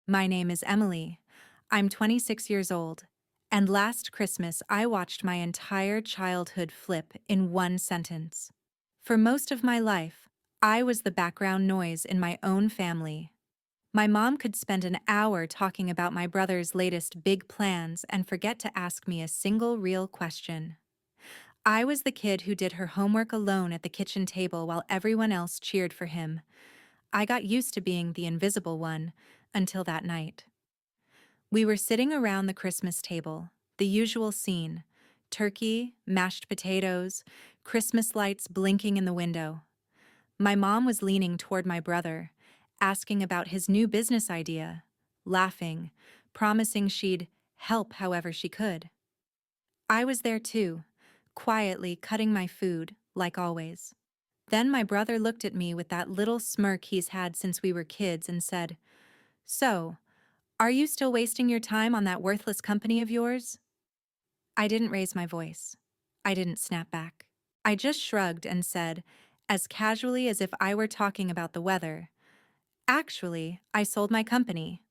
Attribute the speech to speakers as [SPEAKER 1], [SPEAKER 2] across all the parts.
[SPEAKER 1] My name is Emily. I'm 26 years old, and last Christmas I watched my entire childhood flip in one sentence. For most of my life, I was the background noise in my own family. My mom could spend an hour talking about my brother's latest big plans and forget to ask me a single real question. I was the kid who did her homework alone at the kitchen table while everyone else cheered for him. I got used to being the invisible one until that night. We were sitting around the Christmas table, the usual scene: turkey, mashed potatoes, Christmas lights blinking in the window. My mom was leaning toward my brother, asking about his new business idea, laughing, promising she'd help however she could. I was there too, quietly cutting my food, like always. Then my brother looked at me with that little smirk he's had since we were kids and said, "So, are you still wasting your time on that worthless company of yours?" I didn't raise my voice. I didn't snap back. I just shrugged and said, as casually as if I were talking about the weather, "Actually, I sold my company."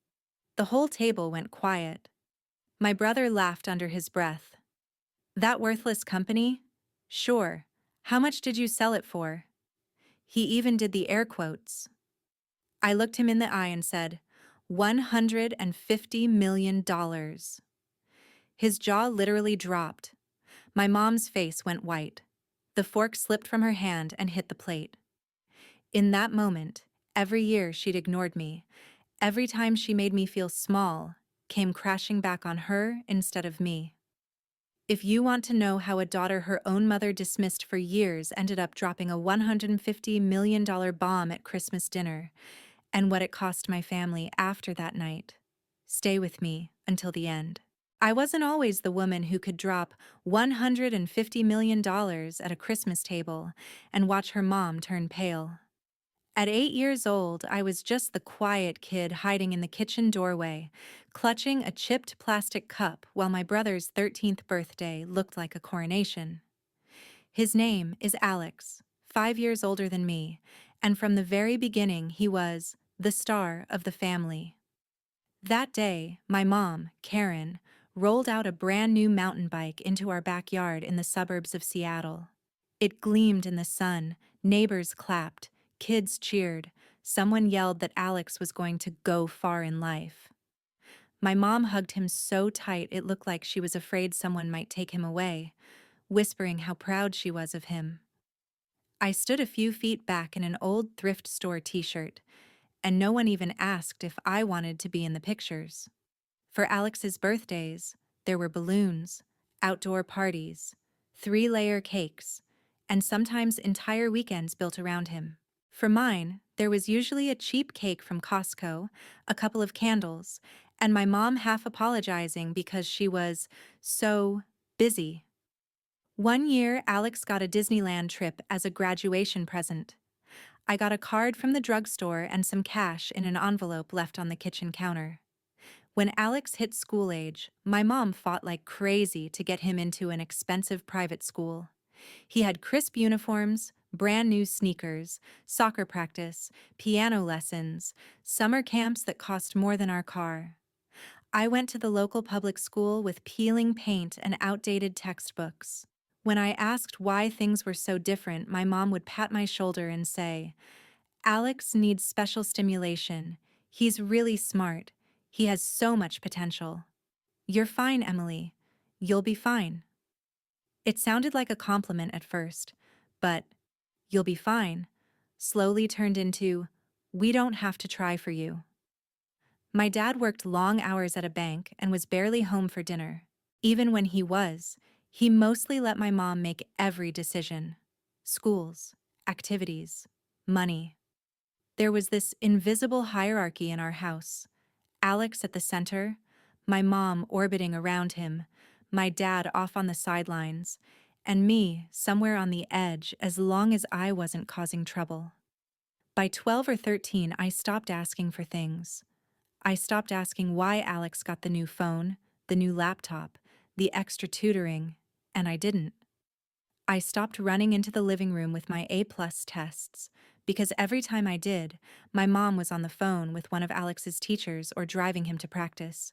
[SPEAKER 1] The whole table went quiet. My brother laughed under his breath. "That worthless company? Sure. How much did you sell it for?" He even did the air quotes. I looked him in the eye and said, $150 million. His jaw literally dropped. My mom's face went white. The fork slipped from her hand and hit the plate. In that moment, every year she'd ignored me, every time she made me feel small, came crashing back on her instead of me. If you want to know how a daughter her own mother dismissed for years ended up dropping a $150 million bomb at Christmas dinner, and what it cost my family after that night, stay with me until the end. I wasn't always the woman who could drop $150 million at a Christmas table and watch her mom turn pale. At 8 years old, I was just the quiet kid hiding in the kitchen doorway, clutching a chipped plastic cup while my brother's 13th birthday looked like a coronation. His name is Alex, 5 years older than me, and from the very beginning he was the star of the family. That day, my mom, Karen, rolled out a brand new mountain bike into our backyard in the suburbs of Seattle. It gleamed in the sun, neighbors clapped, kids cheered, someone yelled that Alex was going to go far in life. My mom hugged him so tight it looked like she was afraid someone might take him away, whispering how proud she was of him. I stood a few feet back in an old thrift store t-shirt, and no one even asked if I wanted to be in the pictures. For Alex's birthdays, there were balloons, outdoor parties, three-layer cakes, and sometimes entire weekends built around him. For mine, there was usually a cheap cake from Costco, a couple of candles, and my mom half apologizing because she was so busy. One year, Alex got a Disneyland trip as a graduation present. I got a card from the drugstore and some cash in an envelope left on the kitchen counter. When Alex hit school age, my mom fought like crazy to get him into an expensive private school. He had crisp uniforms, brand new sneakers, soccer practice, piano lessons, summer camps that cost more than our car. I went to the local public school with peeling paint and outdated textbooks. When I asked why things were so different, my mom would pat my shoulder and say, "Alex needs special stimulation. He's really smart. He has so much potential." "You're fine, Emily. You'll be fine." It sounded like a compliment at first, but "you'll be fine" slowly turned into, "we don't have to try for you." My dad worked long hours at a bank and was barely home for dinner. Even when he was, he mostly let my mom make every decision: schools, activities, money. There was this invisible hierarchy in our house: Alex at the center, my mom orbiting around him, my dad off on the sidelines, and me somewhere on the edge as long as I wasn't causing trouble. By 12 or 13, I stopped asking for things. I stopped asking why Alex got the new phone, the new laptop, the extra tutoring, and I didn't. I stopped running into the living room with my A-plus tests, because every time I did, my mom was on the phone with one of Alex's teachers or driving him to practice.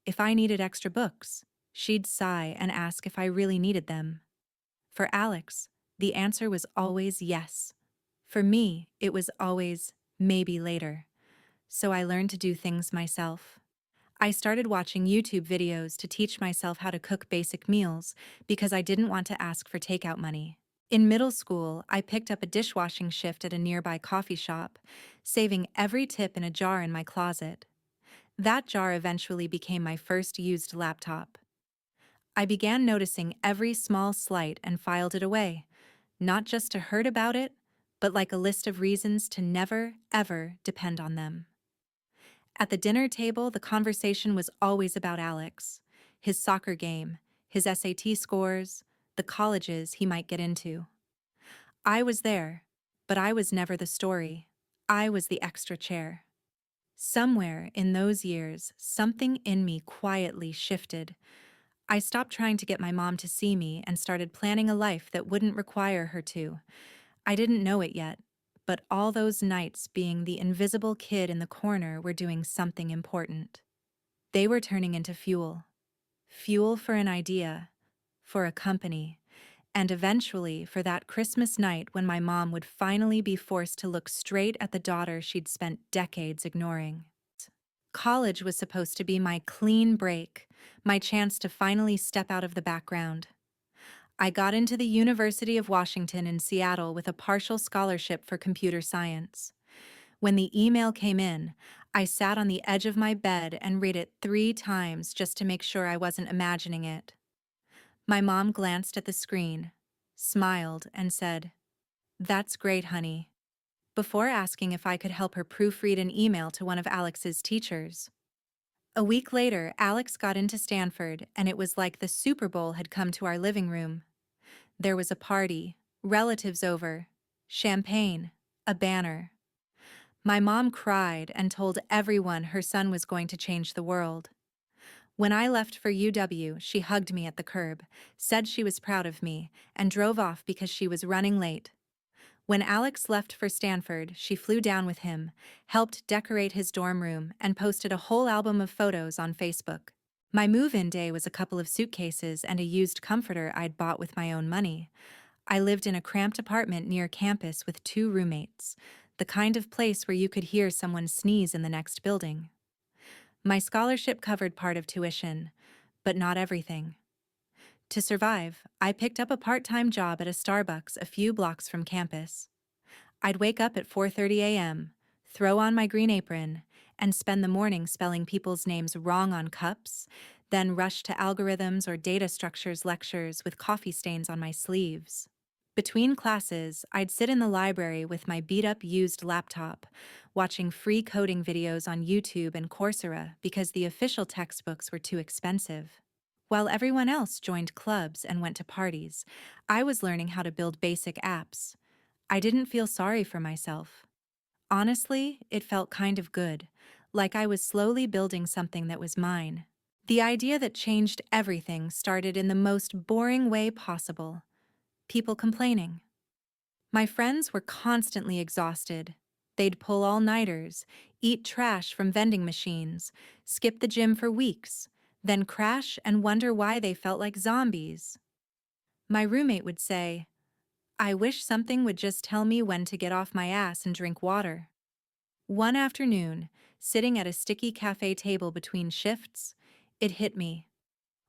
[SPEAKER 1] If I needed extra books, she'd sigh and ask if I really needed them. For Alex, the answer was always yes. For me, it was always maybe later. So I learned to do things myself. I started watching YouTube videos to teach myself how to cook basic meals because I didn't want to ask for takeout money. In middle school, I picked up a dishwashing shift at a nearby coffee shop, saving every tip in a jar in my closet. That jar eventually became my first used laptop. I began noticing every small slight and filed it away, not just to hurt about it, but like a list of reasons to never, ever depend on them. At the dinner table, the conversation was always about Alex, his soccer game, his SAT scores, the colleges he might get into. I was there, but I was never the story. I was the extra chair. Somewhere in those years, something in me quietly shifted. I stopped trying to get my mom to see me and started planning a life that wouldn't require her to. I didn't know it yet, but all those nights being the invisible kid in the corner were doing something important. They were turning into fuel. Fuel for an idea, for a company, and eventually for that Christmas night when my mom would finally be forced to look straight at the daughter she'd spent decades ignoring. College was supposed to be my clean break, my chance to finally step out of the background. I got into the University of Washington in Seattle with a partial scholarship for computer science. When the email came in, I sat on the edge of my bed and read it 3 times just to make sure I wasn't imagining it. My mom glanced at the screen, smiled, and said, "That's great, honey," before asking if I could help her proofread an email to one of Alex's teachers. A week later, Alex got into Stanford, and it was like the Super Bowl had come to our living room. There was a party, relatives over, champagne, a banner. My mom cried and told everyone her son was going to change the world. When I left for UW, she hugged me at the curb, said she was proud of me, and drove off because she was running late. When Alex left for Stanford, she flew down with him, helped decorate his dorm room, and posted a whole album of photos on Facebook. My move-in day was a couple of suitcases and a used comforter I'd bought with my own money. I lived in a cramped apartment near campus with 2 roommates, the kind of place where you could hear someone sneeze in the next building. My scholarship covered part of tuition, but not everything. To survive, I picked up a part-time job at a Starbucks a few blocks from campus. I'd wake up at 4:30 a.m., throw on my green apron, and spend the morning spelling people's names wrong on cups, then rush to algorithms or data structures lectures with coffee stains on my sleeves. Between classes, I'd sit in the library with my beat-up used laptop, watching free coding videos on YouTube and Coursera because the official textbooks were too expensive. While everyone else joined clubs and went to parties, I was learning how to build basic apps. I didn't feel sorry for myself. Honestly, it felt kind of good, like I was slowly building something that was mine. The idea that changed everything started in the most boring way possible: people complaining. My friends were constantly exhausted. They'd pull all-nighters, eat trash from vending machines, skip the gym for weeks, then crash and wonder why they felt like zombies. My roommate would say, "I wish something would just tell me when to get off my ass and drink water." One afternoon, sitting at a sticky cafe table between shifts, it hit me.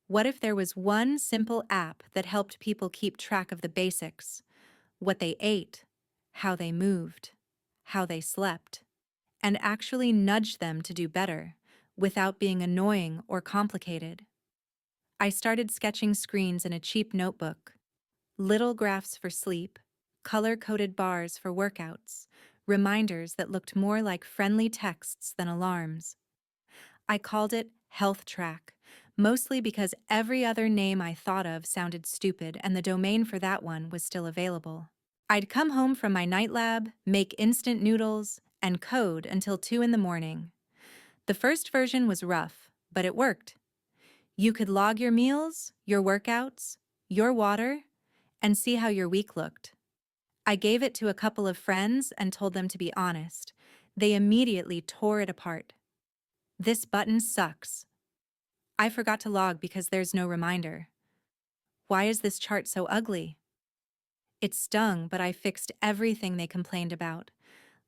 [SPEAKER 1] What if there was one simple app that helped people keep track of the basics: what they ate, how they moved, how they slept, and actually nudged them to do better, without being annoying or complicated? I started sketching screens in a cheap notebook: little graphs for sleep, color-coded bars for workouts, reminders that looked more like friendly texts than alarms. I called it Health Track, mostly because every other name I thought of sounded stupid and the domain for that one was still available. I'd come home from my night lab, make instant noodles, and code until 2 in the morning. The first version was rough, but it worked. You could log your meals, your workouts, your water, and see how your week looked. I gave it to a couple of friends and told them to be honest. They immediately tore it apart. This button sucks. I forgot to log because there's no reminder. Why is this chart so ugly? It stung, but I fixed everything they complained about.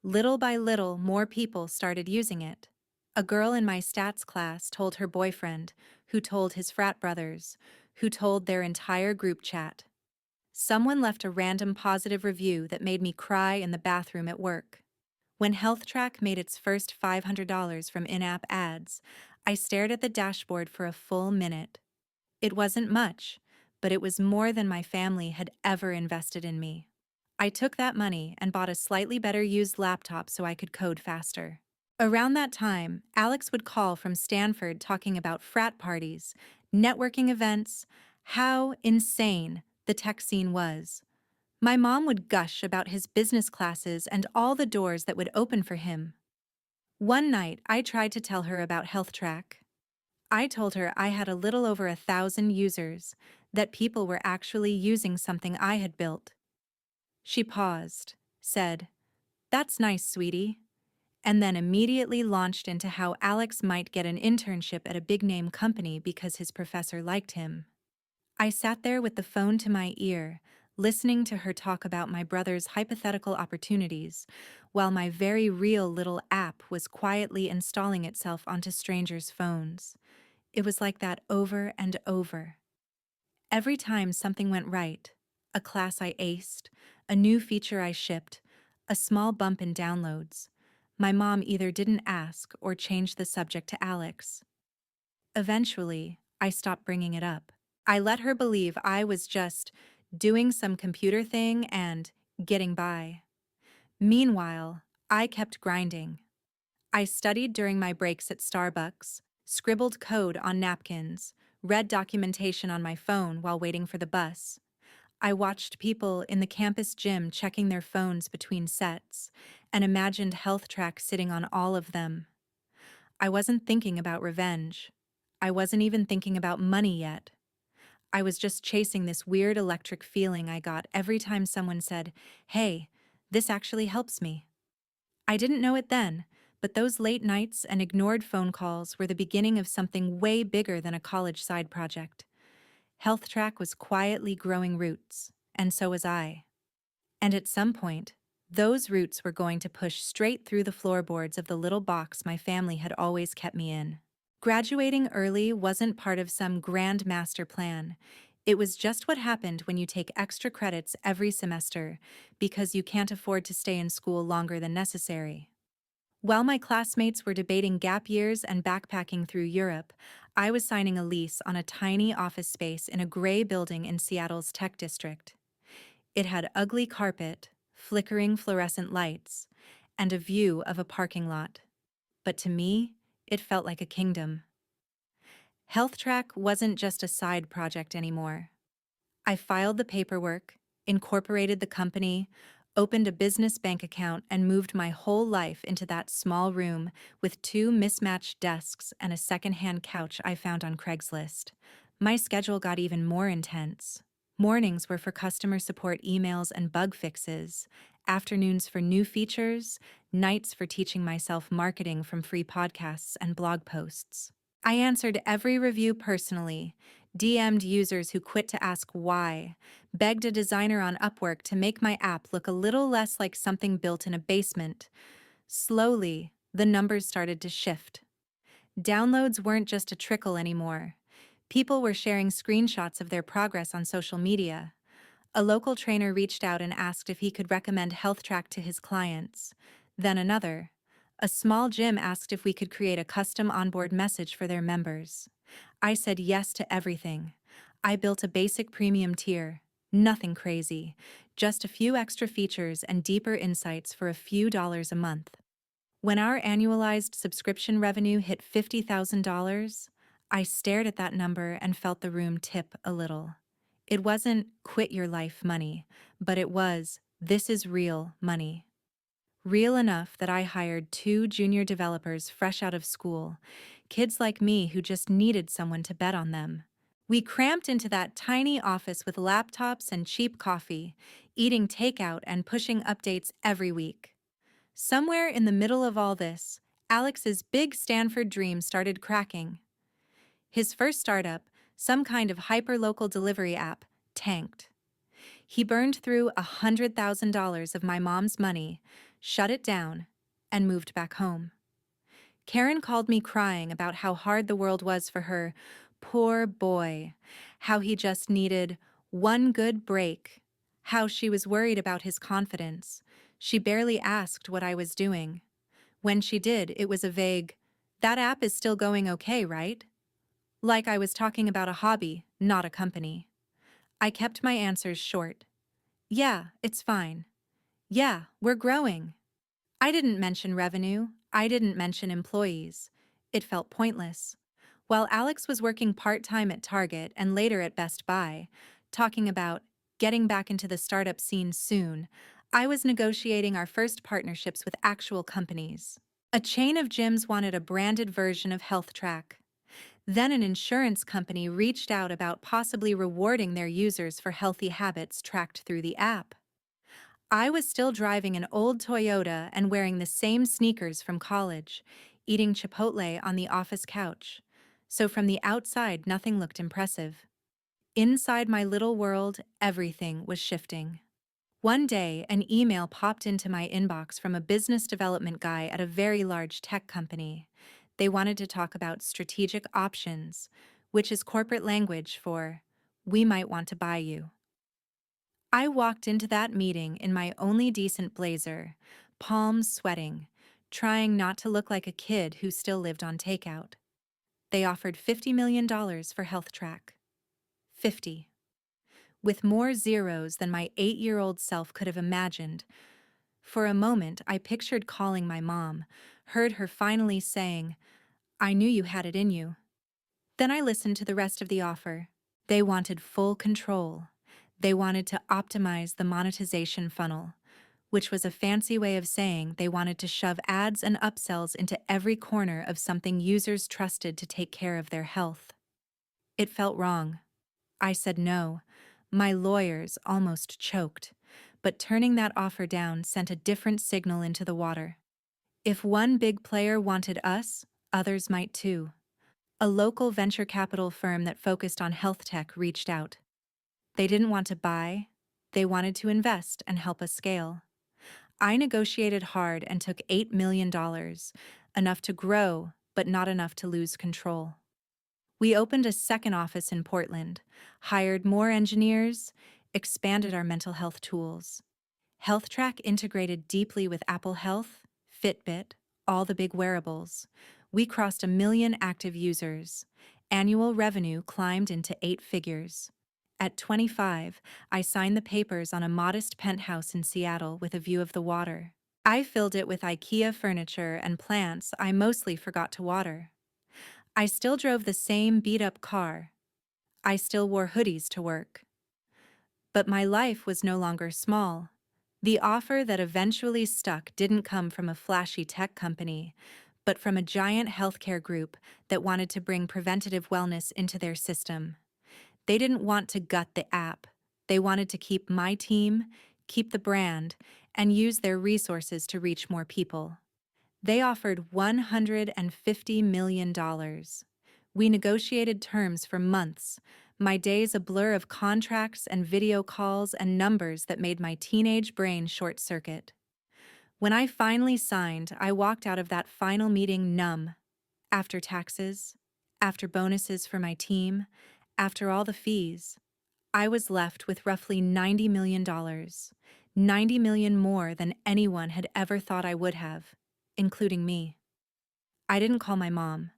[SPEAKER 1] Little by little, more people started using it. A girl in my stats class told her boyfriend, who told his frat brothers, who told their entire group chat. Someone left a random positive review that made me cry in the bathroom at work. When HealthTrack made its first $500 from in-app ads, I stared at the dashboard for a full minute. It wasn't much, but it was more than my family had ever invested in me. I took that money and bought a slightly better used laptop so I could code faster. Around that time, Alex would call from Stanford talking about frat parties, networking events, how insane the tech scene was. My mom would gush about his business classes and all the doors that would open for him. One night, I tried to tell her about HealthTrack. I told her I had a little over 1,000 users, that people were actually using something I had built. She paused, said, "That's nice, sweetie," and then immediately launched into how Alex might get an internship at a big-name company because his professor liked him. I sat there with the phone to my ear, listening to her talk about my brother's hypothetical opportunities, while my very real little app was quietly installing itself onto strangers' phones. It was like that over and over. Every time something went right, a class I aced, a new feature I shipped, a small bump in downloads, my mom either didn't ask or changed the subject to Alex. Eventually, I stopped bringing it up. I let her believe I was just doing some computer thing and getting by. Meanwhile, I kept grinding. I studied during my breaks at Starbucks, scribbled code on napkins, read documentation on my phone while waiting for the bus. I watched people in the campus gym checking their phones between sets and imagined HealthTrack sitting on all of them. I wasn't thinking about revenge. I wasn't even thinking about money yet. I was just chasing this weird electric feeling I got every time someone said, "Hey, this actually helps me." I didn't know it then, but those late nights and ignored phone calls were the beginning of something way bigger than a college side project. HealthTrack was quietly growing roots, and so was I. And at some point, those roots were going to push straight through the floorboards of the little box my family had always kept me in. Graduating early wasn't part of some grand master plan. It was just what happened when you take extra credits every semester because you can't afford to stay in school longer than necessary. While my classmates were debating gap years and backpacking through Europe, I was signing a lease on a tiny office space in a gray building in Seattle's tech district. It had ugly carpet, flickering fluorescent lights, and a view of a parking lot. But to me, it felt like a kingdom. HealthTrack wasn't just a side project anymore. I filed the paperwork, incorporated the company, opened a business bank account, and moved my whole life into that small room with two mismatched desks and a secondhand couch I found on Craigslist. My schedule got even more intense. Mornings were for customer support emails and bug fixes, afternoons for new features, nights for teaching myself marketing from free podcasts and blog posts. I answered every review personally, DM'd users who quit to ask why, begged a designer on Upwork to make my app look a little less like something built in a basement. Slowly, the numbers started to shift. Downloads weren't just a trickle anymore. People were sharing screenshots of their progress on social media. A local trainer reached out and asked if he could recommend HealthTrack to his clients. Then another. A small gym asked if we could create a custom onboard message for their members. I said yes to everything. I built a basic premium tier. Nothing crazy. Just a few extra features and deeper insights for a few dollars a month. When our annualized subscription revenue hit $50,000, I stared at that number and felt the room tip a little. It wasn't quit your life money, but it was this is real money. Real enough that I hired 2 junior developers fresh out of school, kids like me who just needed someone to bet on them. We cramped into that tiny office with laptops and cheap coffee, eating takeout and pushing updates every week. Somewhere in the middle of all this, Alex's big Stanford dream started cracking. His first startup, some kind of hyper-local delivery app, tanked. He burned through $100,000 of my mom's money, shut it down, and moved back home. Karen called me crying about how hard the world was for her. Poor boy. How he just needed one good break. How she was worried about his confidence. She barely asked what I was doing. When she did, it was a vague, "That app is still going okay, right?" Like I was talking about a hobby, not a company. I kept my answers short. "Yeah, it's fine. Yeah, we're growing." I didn't mention revenue. I didn't mention employees. It felt pointless. While Alex was working part-time at Target and later at Best Buy, talking about getting back into the startup scene soon, I was negotiating our first partnerships with actual companies. A chain of gyms wanted a branded version of HealthTrack. Then an insurance company reached out about possibly rewarding their users for healthy habits tracked through the app. I was still driving an old Toyota and wearing the same sneakers from college, eating Chipotle on the office couch. So from the outside, nothing looked impressive. Inside my little world, everything was shifting. One day, an email popped into my inbox from a business development guy at a very large tech company. They wanted to talk about strategic options, which is corporate language for, "We might want to buy you." I walked into that meeting in my only decent blazer, palms sweating, trying not to look like a kid who still lived on takeout. They offered $50 million for HealthTrack. 50. With more zeros than my 8-year-old self could have imagined. For a moment, I pictured calling my mom, heard her finally saying, "I knew you had it in you." Then I listened to the rest of the offer. They wanted full control. They wanted to optimize the monetization funnel, which was a fancy way of saying they wanted to shove ads and upsells into every corner of something users trusted to take care of their health. It felt wrong. I said no. My lawyers almost choked, but turning that offer down sent a different signal into the water. If one big player wanted us, others might too. A local venture capital firm that focused on health tech reached out. They didn't want to buy, they wanted to invest and help us scale. I negotiated hard and took $8 million, enough to grow, but not enough to lose control. We opened a second office in Portland, hired more engineers, expanded our mental health tools. HealthTrack integrated deeply with Apple Health, Fitbit, all the big wearables. We crossed 1 million active users. Annual revenue climbed into 8 figures. At 25, I signed the papers on a modest penthouse in Seattle with a view of the water. I filled it with IKEA furniture and plants I mostly forgot to water. I still drove the same beat-up car. I still wore hoodies to work. But my life was no longer small. The offer that eventually stuck didn't come from a flashy tech company, but from a giant healthcare group that wanted to bring preventative wellness into their system. They didn't want to gut the app. They wanted to keep my team, keep the brand, and use their resources to reach more people. They offered $150 million. We negotiated terms for months, my days a blur of contracts and video calls and numbers that made my teenage brain short-circuit. When I finally signed, I walked out of that final meeting numb. After taxes, after bonuses for my team, after all the fees, I was left with roughly $90 million, $90 million more than anyone had ever thought I would have, including me. I didn't call my mom.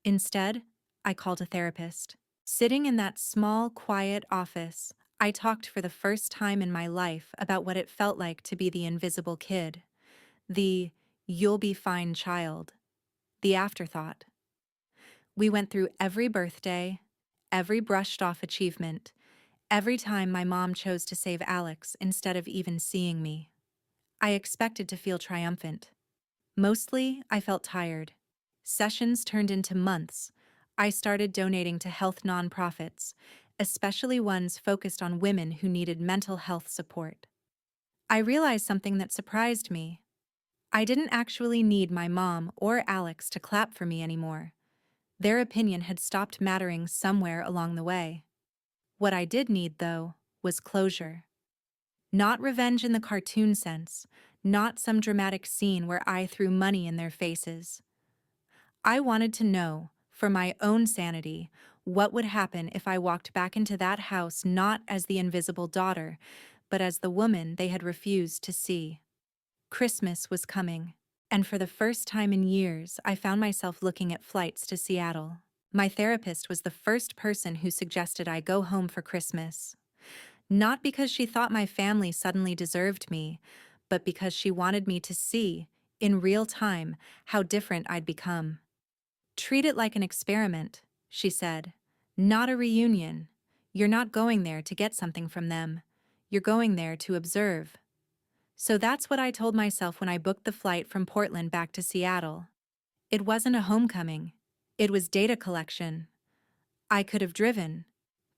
[SPEAKER 1] Instead, I called a therapist. Sitting in that small, quiet office, I talked for the first time in my life about what it felt like to be the invisible kid, the "you'll be fine" child, the afterthought. We went through every birthday, every brushed-off achievement, every time my mom chose to save Alex instead of even seeing me. I expected to feel triumphant. Mostly, I felt tired. Sessions turned into months. I started donating to health nonprofits, especially ones focused on women who needed mental health support. I realized something that surprised me. I didn't actually need my mom or Alex to clap for me anymore. Their opinion had stopped mattering somewhere along the way. What I did need, though, was closure. Not revenge in the cartoon sense, not some dramatic scene where I threw money in their faces. I wanted to know, for my own sanity, what would happen if I walked back into that house not as the invisible daughter, but as the woman they had refused to see. Christmas was coming, and for the first time in years, I found myself looking at flights to Seattle. My therapist was the first person who suggested I go home for Christmas. Not because she thought my family suddenly deserved me, but because she wanted me to see, in real time, how different I'd become. Treat it like an experiment, she said. Not a reunion. You're not going there to get something from them. You're going there to observe. So that's what I told myself when I booked the flight from Portland back to Seattle. It wasn't a homecoming. It was data collection. I could have driven.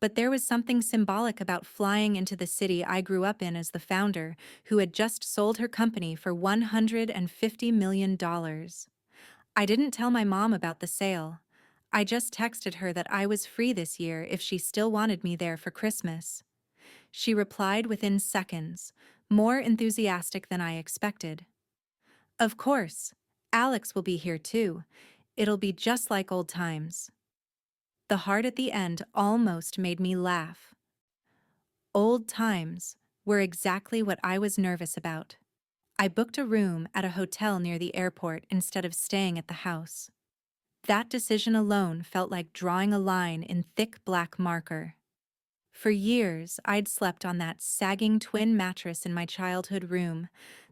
[SPEAKER 1] But there was something symbolic about flying into the city I grew up in as the founder, who had just sold her company for $150 million. I didn't tell my mom about the sale. I just texted her that I was free this year if she still wanted me there for Christmas. She replied within seconds, more enthusiastic than I expected. Of course, Alex will be here too. It'll be just like old times. The heart at the end almost made me laugh. Old times were exactly what I was nervous about. I booked a room at a hotel near the airport instead of staying at the house. That decision alone felt like drawing a line in thick black marker. For years, I'd slept on that sagging twin mattress in my childhood room,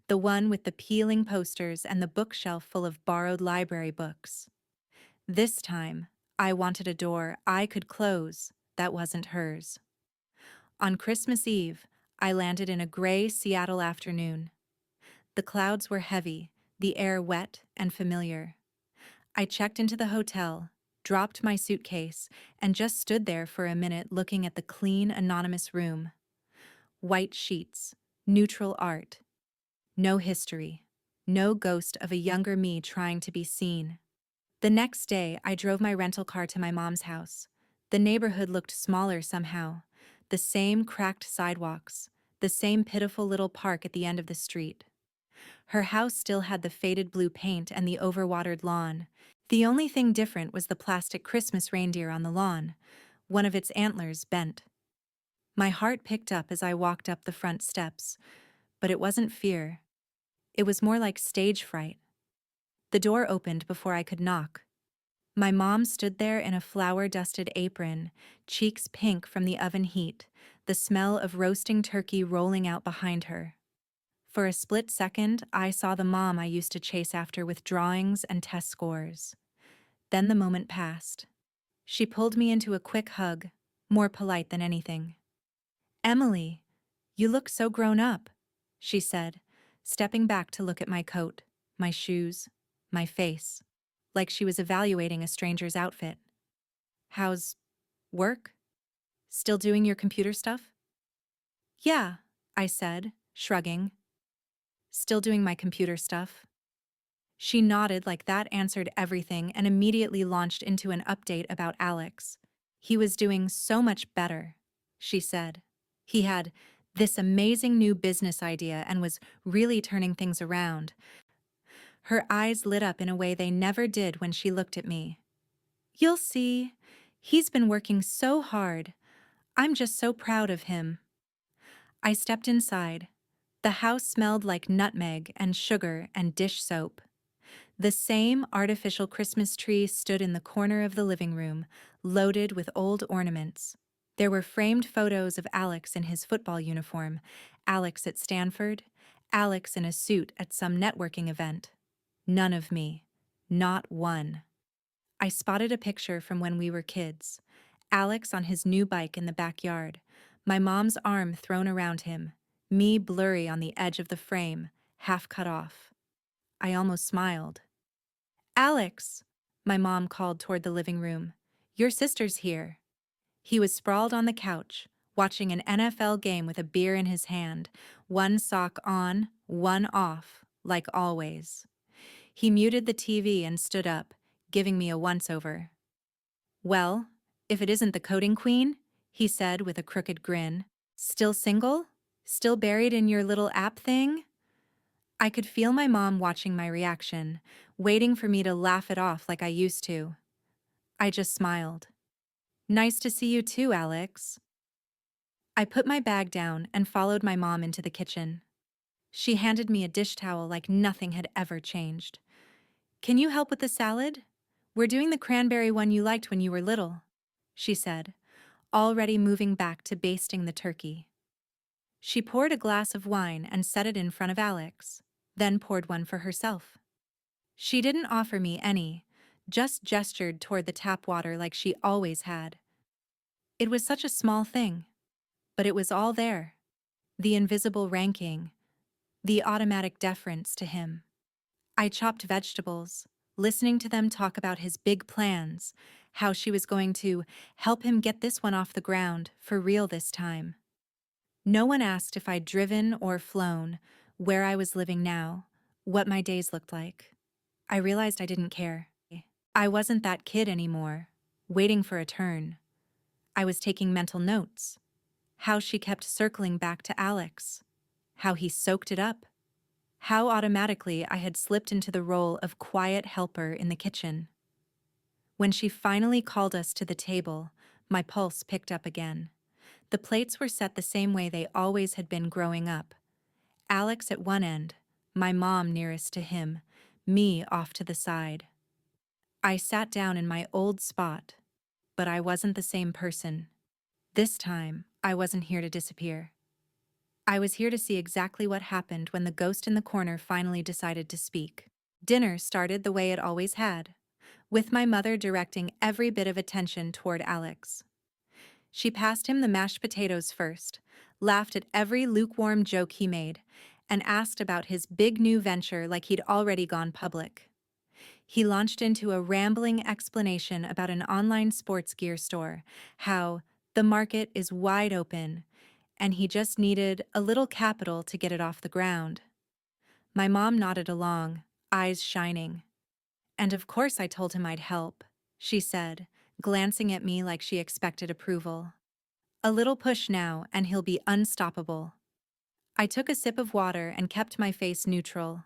[SPEAKER 1] the one with the peeling posters and the bookshelf full of borrowed library books. This time, I wanted a door I could close that wasn't hers. On Christmas Eve, I landed in a gray Seattle afternoon. The clouds were heavy, the air wet and familiar. I checked into the hotel, dropped my suitcase, and just stood there for a minute looking at the clean, anonymous room. White sheets, neutral art. No history. No ghost of a younger me trying to be seen. The next day, I drove my rental car to my mom's house. The neighborhood looked smaller somehow. The same cracked sidewalks. The same pitiful little park at the end of the street. Her house still had the faded blue paint and the overwatered lawn. The only thing different was the plastic Christmas reindeer on the lawn, one of its antlers bent. My heart picked up as I walked up the front steps, but it wasn't fear. It was more like stage fright. The door opened before I could knock. My mom stood there in a flour-dusted apron, cheeks pink from the oven heat, the smell of roasting turkey rolling out behind her. For a split second, I saw the mom I used to chase after with drawings and test scores. Then the moment passed. She pulled me into a quick hug, more polite than anything. "Emily, you look so grown up," she said, stepping back to look at my coat, my shoes, my face, like she was evaluating a stranger's outfit. "How's work? Still doing your computer stuff?" "Yeah," I said, shrugging. "Still doing my computer stuff." She nodded like that answered everything and immediately launched into an update about Alex. "He was doing so much better," she said. "He had this amazing new business idea and was really turning things around." Her eyes lit up in a way they never did when she looked at me. "You'll see. He's been working so hard. I'm just so proud of him." I stepped inside. The house smelled like nutmeg and sugar and dish soap. The same artificial Christmas tree stood in the corner of the living room, loaded with old ornaments. There were framed photos of Alex in his football uniform, Alex at Stanford, Alex in a suit at some networking event. None of me. Not one. I spotted a picture from when we were kids. Alex on his new bike in the backyard, my mom's arm thrown around him, me blurry on the edge of the frame, half cut off. I almost smiled. "Alex," my mom called toward the living room. "Your sister's here." He was sprawled on the couch, watching an NFL game with a beer in his hand, one sock on, one off, like always. He muted the TV and stood up, giving me a once-over. "Well, if it isn't the coding queen," he said with a crooked grin. "Still single? Still buried in your little app thing?" I could feel my mom watching my reaction, waiting for me to laugh it off like I used to. I just smiled. "Nice to see you too, Alex." I put my bag down and followed my mom into the kitchen. She handed me a dish towel like nothing had ever changed. "Can you help with the salad? We're doing the cranberry one you liked when you were little," she said, already moving back to basting the turkey. She poured a glass of wine and set it in front of Alex, then poured one for herself. She didn't offer me any, just gestured toward the tap water like she always had. It was such a small thing, but it was all there. The invisible ranking, the automatic deference to him. I chopped vegetables, listening to them talk about his big plans, how she was going to help him get this one off the ground, for real this time. No one asked if I'd driven or flown, where I was living now, what my days looked like. I realized I didn't care. I wasn't that kid anymore, waiting for a turn. I was taking mental notes. How she kept circling back to Alex. How he soaked it up. How automatically I had slipped into the role of quiet helper in the kitchen. When she finally called us to the table, my pulse picked up again. The plates were set the same way they always had been growing up. Alex at one end, my mom nearest to him, me off to the side. I sat down in my old spot, but I wasn't the same person. This time, I wasn't here to disappear. I was here to see exactly what happened when the ghost in the corner finally decided to speak. Dinner started the way it always had, with my mother directing every bit of attention toward Alex. She passed him the mashed potatoes first, laughed at every lukewarm joke he made, and asked about his big new venture like he'd already gone public. He launched into a rambling explanation about an online sports gear store, how the market is wide open, and he just needed a little capital to get it off the ground. My mom nodded along, eyes shining. "And of course I told him I'd help," she said, glancing at me like she expected approval. "A little push now, and he'll be unstoppable." I took a sip of water and kept my face neutral.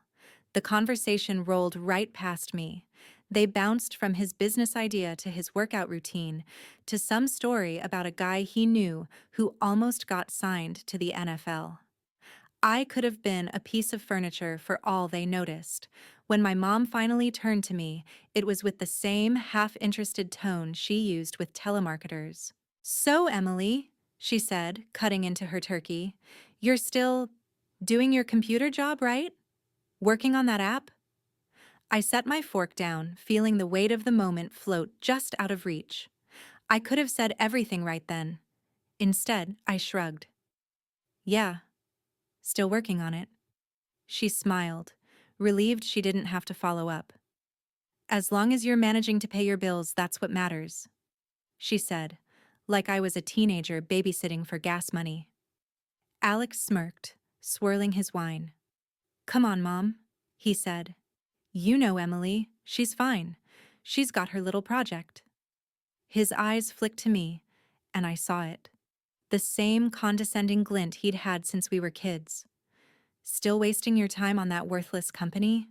[SPEAKER 1] The conversation rolled right past me. They bounced from his business idea to his workout routine, to some story about a guy he knew who almost got signed to the NFL. I could have been a piece of furniture for all they noticed. When my mom finally turned to me, it was with the same half-interested tone she used with telemarketers. "So, Emily," she said, cutting into her turkey, "you're still doing your computer job, right? Working on that app?" I set my fork down, feeling the weight of the moment float just out of reach. I could have said everything right then. Instead, I shrugged. "Yeah, still working on it." She smiled, relieved she didn't have to follow up. "As long as you're managing to pay your bills, that's what matters," she said, like I was a teenager babysitting for gas money. Alex smirked, swirling his wine. "Come on, Mom," he said. "You know Emily, she's fine. She's got her little project." His eyes flicked to me, and I saw it. The same condescending glint he'd had since we were kids. "Still wasting your time on that worthless company?"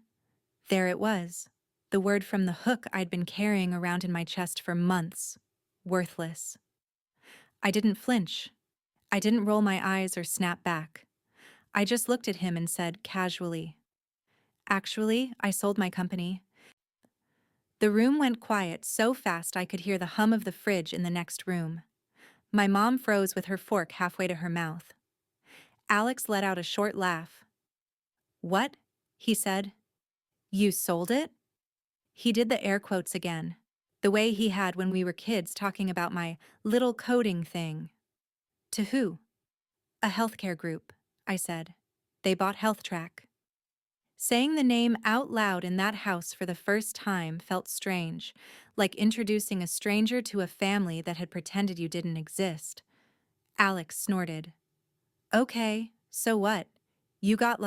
[SPEAKER 1] There it was, the word from the hook I'd been carrying around in my chest for months. Worthless. I didn't flinch. I didn't roll my eyes or snap back. I just looked at him and said casually, "Actually, I sold my company." The room went quiet so fast I could hear the hum of the fridge in the next room. My mom froze with her fork halfway to her mouth. Alex let out a short laugh. "What?" he said. "You sold it?" He did the air quotes again, the way he had when we were kids talking about my little coding thing. "To who?" "A healthcare group," I said. "They bought HealthTrack." Saying the name out loud in that house for the first time felt strange, like introducing a stranger to a family that had pretended you didn't exist. Alex snorted. Okay, so what? You got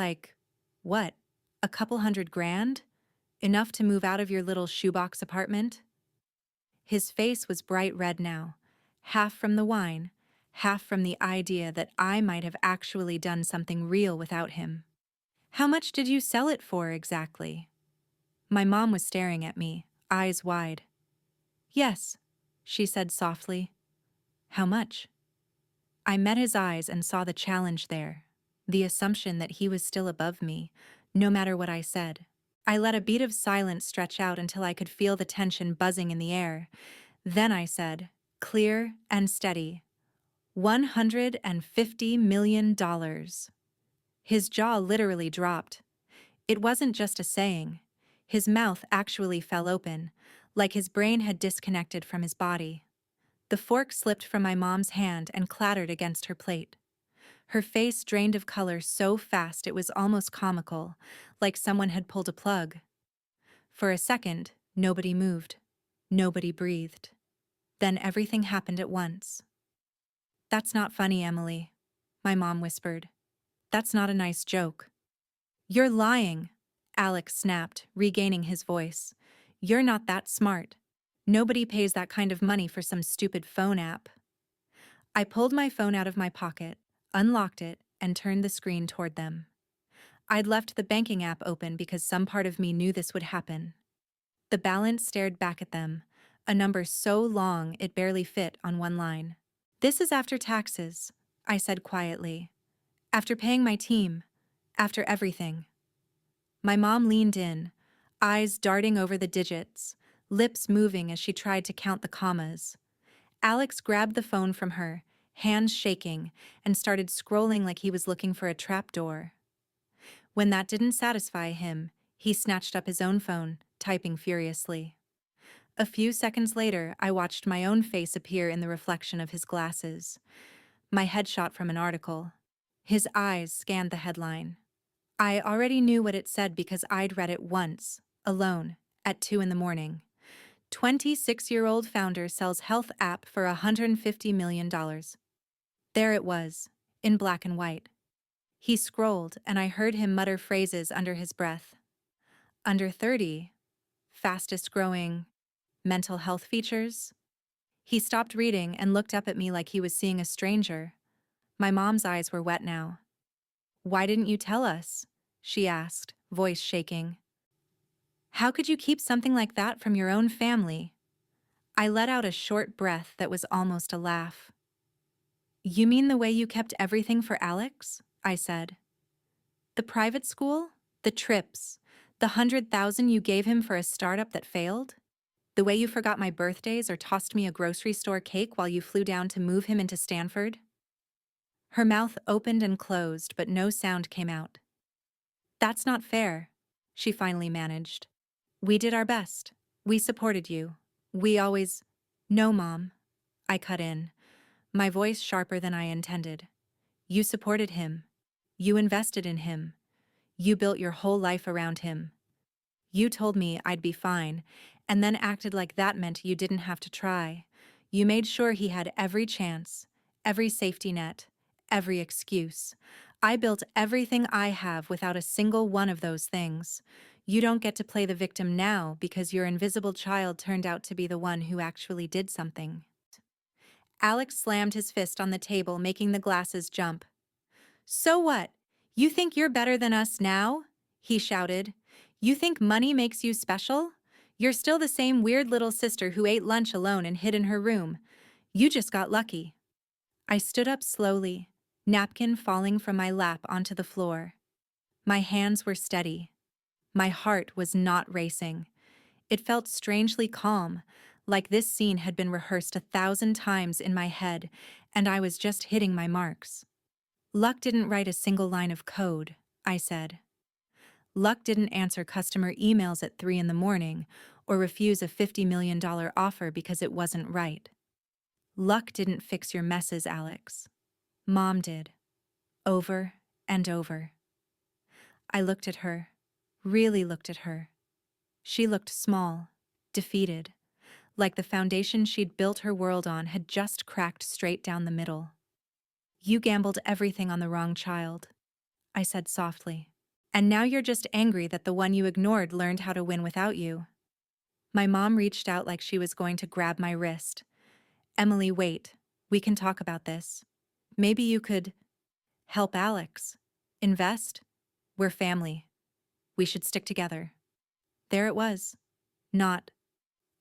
[SPEAKER 1] what? A couple $100,000? Enough to move out of your little shoebox apartment? His face was bright red now, half from the wine, half from the idea that I might have actually done something real without him. How much did you sell it for exactly? My mom was staring at me, eyes wide. Yes, she said softly. How much? I met his eyes and saw the challenge there, the assumption that he was still above me, no matter what I said. I let a beat of silence stretch out until I could feel the tension buzzing in the air. Then I said, clear and steady, $150 million. His jaw literally dropped. It wasn't just a saying. His mouth actually fell open, like his brain had disconnected from his body. The fork slipped from my mom's hand and clattered against her plate. Her face drained of color so fast it was almost comical, like someone had pulled a plug. For a second, nobody moved. Nobody breathed. Then everything happened at once. That's not funny, Emily, my mom whispered. That's not a nice joke. You're lying, Alex snapped, regaining his voice. You're not that smart. Nobody pays that kind of money for some stupid phone app. I pulled my phone out of my pocket, unlocked it, and turned the screen toward them. I'd left the banking app open because some part of me knew this would happen. The balance stared back at them, a number so long it barely fit on one line. This is after taxes, I said quietly. After paying my team. After everything. My mom leaned in, eyes darting over the digits, lips moving as she tried to count the commas. Alex grabbed the phone from her, hands shaking, and started scrolling like he was looking for a trapdoor. When that didn't satisfy him, he snatched up his own phone, typing furiously. A few seconds later, I watched my own face appear in the reflection of his glasses. My headshot from an article. His eyes scanned the headline. I already knew what it said because I'd read it once, alone, at 2 a.m. 26-year-old founder sells health app for $150 million. There it was, in black and white. He scrolled, and I heard him mutter phrases under his breath. Under 30, fastest growing, mental health features. He stopped reading and looked up at me like he was seeing a stranger. My mom's eyes were wet now. Why didn't you tell us? She asked, voice shaking. How could you keep something like that from your own family? I let out a short breath that was almost a laugh. You mean the way you kept everything for Alex? I said. The private school? The trips? The 100,000 you gave him for a startup that failed? The way you forgot my birthdays or tossed me a grocery store cake while you flew down to move him into Stanford? Her mouth opened and closed, but no sound came out. That's not fair, she finally managed. We did our best. We supported you. We always— No, Mom, I cut in, my voice sharper than I intended. You supported him. You invested in him. You built your whole life around him. You told me I'd be fine, and then acted like that meant you didn't have to try. You made sure he had every chance, every safety net, every excuse. I built everything I have without a single one of those things. You don't get to play the victim now because your invisible child turned out to be the one who actually did something. Alex slammed his fist on the table, making the glasses jump. So what? You think you're better than us now? He shouted. You think money makes you special? You're still the same weird little sister who ate lunch alone and hid in her room. You just got lucky. I stood up slowly, napkin falling from my lap onto the floor. My hands were steady. My heart was not racing. It felt strangely calm, like this scene had been rehearsed 1,000 times in my head, and I was just hitting my marks. Luck didn't write a single line of code, I said. Luck didn't answer customer emails at 3 a.m. or refuse a $50 million offer because it wasn't right. Luck didn't fix your messes, Alex. Mom did. Over and over. I looked at her, really looked at her. She looked small, defeated, like the foundation she'd built her world on had just cracked straight down the middle. "You gambled everything on the wrong child," I said softly. "And now you're just angry that the one you ignored learned how to win without you." My mom reached out like she was going to grab my wrist. "Emily, wait. We can talk about this. Maybe you could help Alex. Invest. We're family. We should stick together." There it was. Not,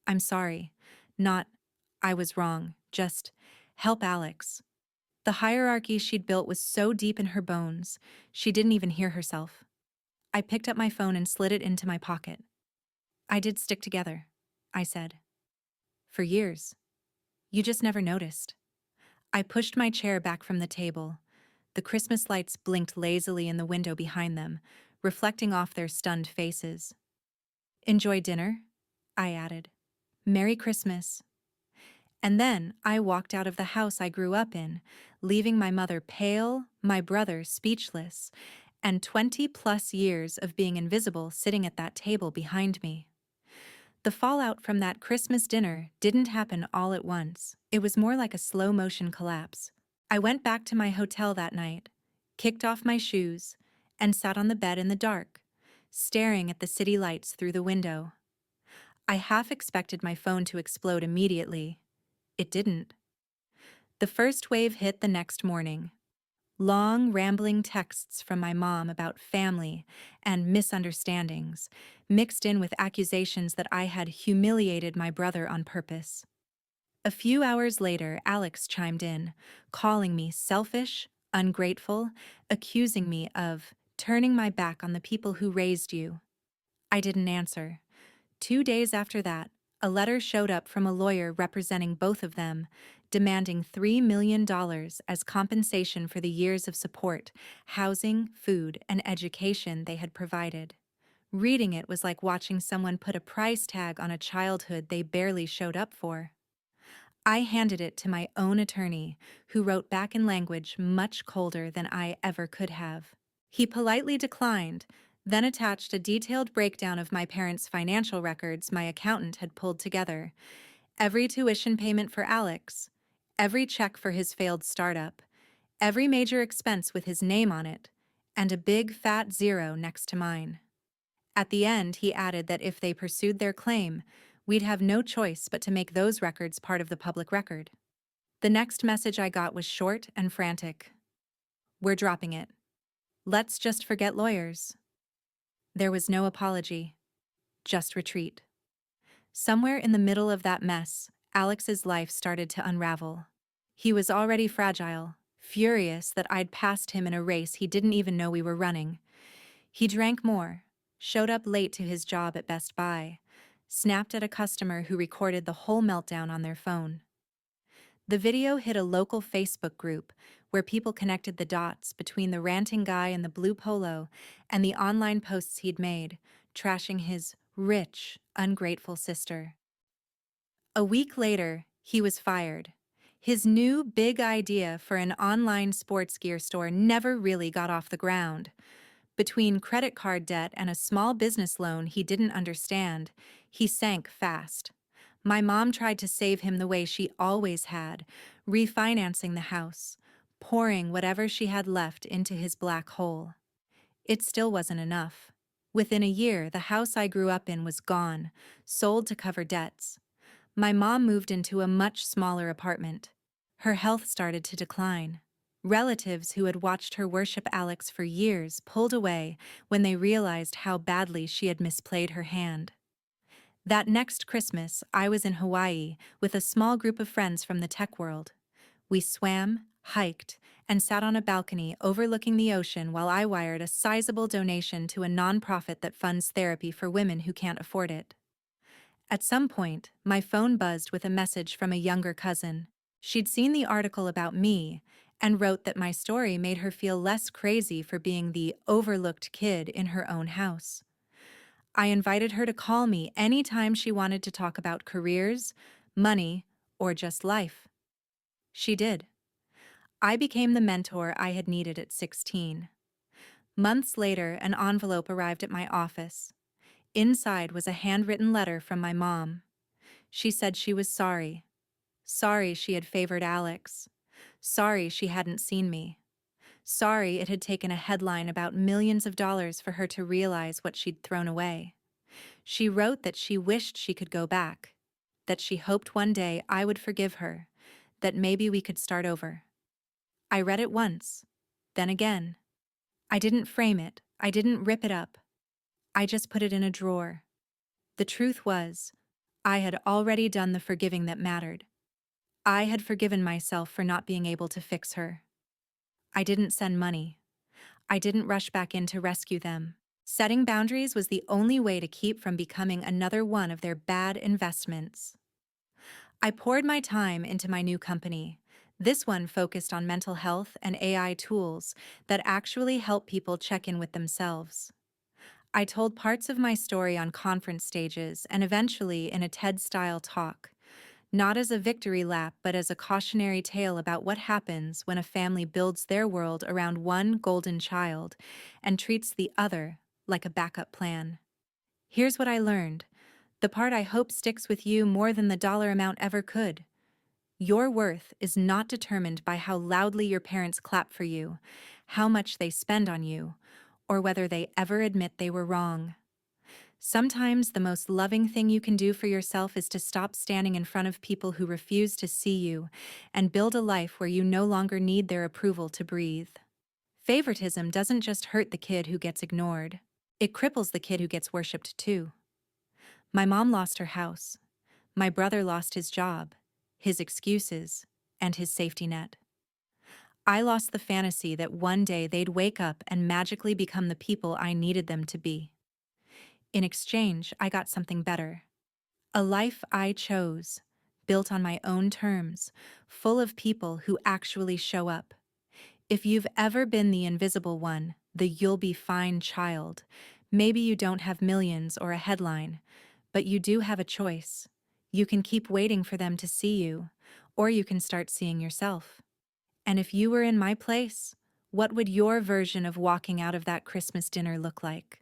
[SPEAKER 1] "I'm sorry." Not, "I was wrong." Just, "Help Alex." The hierarchy she'd built was so deep in her bones, she didn't even hear herself. I picked up my phone and slid it into my pocket. "I did stick together," I said. "For years. You just never noticed." I pushed my chair back from the table. The Christmas lights blinked lazily in the window behind them, reflecting off their stunned faces. "Enjoy dinner?" I added. "Merry Christmas." And then I walked out of the house I grew up in, leaving my mother pale, my brother speechless, and 20+ years of being invisible sitting at that table behind me. The fallout from that Christmas dinner didn't happen all at once. It was more like a slow-motion collapse. I went back to my hotel that night, kicked off my shoes, and sat on the bed in the dark, staring at the city lights through the window. I half expected my phone to explode immediately. It didn't. The first wave hit the next morning. Long, rambling texts from my mom about family and misunderstandings, mixed in with accusations that I had humiliated my brother on purpose. A few hours later, Alex chimed in, calling me selfish, ungrateful, accusing me of turning my back on the people who raised you. I didn't answer. 2 days after that, a letter showed up from a lawyer representing both of them, demanding $3 million as compensation for the years of support, housing, food, and education they had provided. Reading it was like watching someone put a price tag on a childhood they barely showed up for. I handed it to my own attorney, who wrote back in language much colder than I ever could have. He politely declined, then attached a detailed breakdown of my parents' financial records my accountant had pulled together. Every tuition payment for Alex, every check for his failed startup, every major expense with his name on it, and a big fat zero next to mine. At the end, he added that if they pursued their claim, we'd have no choice but to make those records part of the public record. The next message I got was short and frantic. "We're dropping it. Let's just forget lawyers." There was no apology, just retreat. Somewhere in the middle of that mess, Alex's life started to unravel. He was already fragile, furious that I'd passed him in a race he didn't even know we were running. He drank more, showed up late to his job at Best Buy, snapped at a customer who recorded the whole meltdown on their phone. The video hit a local Facebook group where people connected the dots between the ranting guy in the blue polo and the online posts he'd made, trashing his rich, ungrateful sister. A week later, he was fired. His new big idea for an online sports gear store never really got off the ground. Between credit card debt and a small business loan he didn't understand, he sank fast. My mom tried to save him the way she always had, refinancing the house, pouring whatever she had left into his black hole. It still wasn't enough. Within a year, the house I grew up in was gone, sold to cover debts. My mom moved into a much smaller apartment. Her health started to decline. Relatives who had watched her worship Alex for years pulled away when they realized how badly she had misplayed her hand. That next Christmas, I was in Hawaii with a small group of friends from the tech world. We swam, hiked, and sat on a balcony overlooking the ocean while I wired a sizable donation to a nonprofit that funds therapy for women who can't afford it. At some point, my phone buzzed with a message from a younger cousin. She'd seen the article about me and wrote that my story made her feel less crazy for being the overlooked kid in her own house. I invited her to call me anytime she wanted to talk about careers, money, or just life. She did. I became the mentor I had needed at 16. Months later, an envelope arrived at my office. Inside was a handwritten letter from my mom. She said she was sorry. Sorry she had favored Alex. Sorry she hadn't seen me. Sorry it had taken a headline about millions of dollars for her to realize what she'd thrown away. She wrote that she wished she could go back, that she hoped one day I would forgive her, that maybe we could start over. I read it once, then again. I didn't frame it, I didn't rip it up. I just put it in a drawer. The truth was, I had already done the forgiving that mattered. I had forgiven myself for not being able to fix her. I didn't send money. I didn't rush back in to rescue them. Setting boundaries was the only way to keep from becoming another one of their bad investments. I poured my time into my new company. This one focused on mental health and AI tools that actually help people check in with themselves. I told parts of my story on conference stages and eventually in a TED-style talk, not as a victory lap but as a cautionary tale about what happens when a family builds their world around one golden child and treats the other like a backup plan. Here's what I learned, the part I hope sticks with you more than the dollar amount ever could. Your worth is not determined by how loudly your parents clap for you, how much they spend on you, or whether they ever admit they were wrong. Sometimes the most loving thing you can do for yourself is to stop standing in front of people who refuse to see you and build a life where you no longer need their approval to breathe. Favoritism doesn't just hurt the kid who gets ignored. It cripples the kid who gets worshipped too. My mom lost her house. My brother lost his job, his excuses, and his safety net. I lost the fantasy that one day they'd wake up and magically become the people I needed them to be. In exchange, I got something better. A life I chose, built on my own terms, full of people who actually show up. If you've ever been the invisible one, the you'll be fine child, maybe you don't have millions or a headline, but you do have a choice. You can keep waiting for them to see you, or you can start seeing yourself. And if you were in my place, what would your version of walking out of that Christmas dinner look like?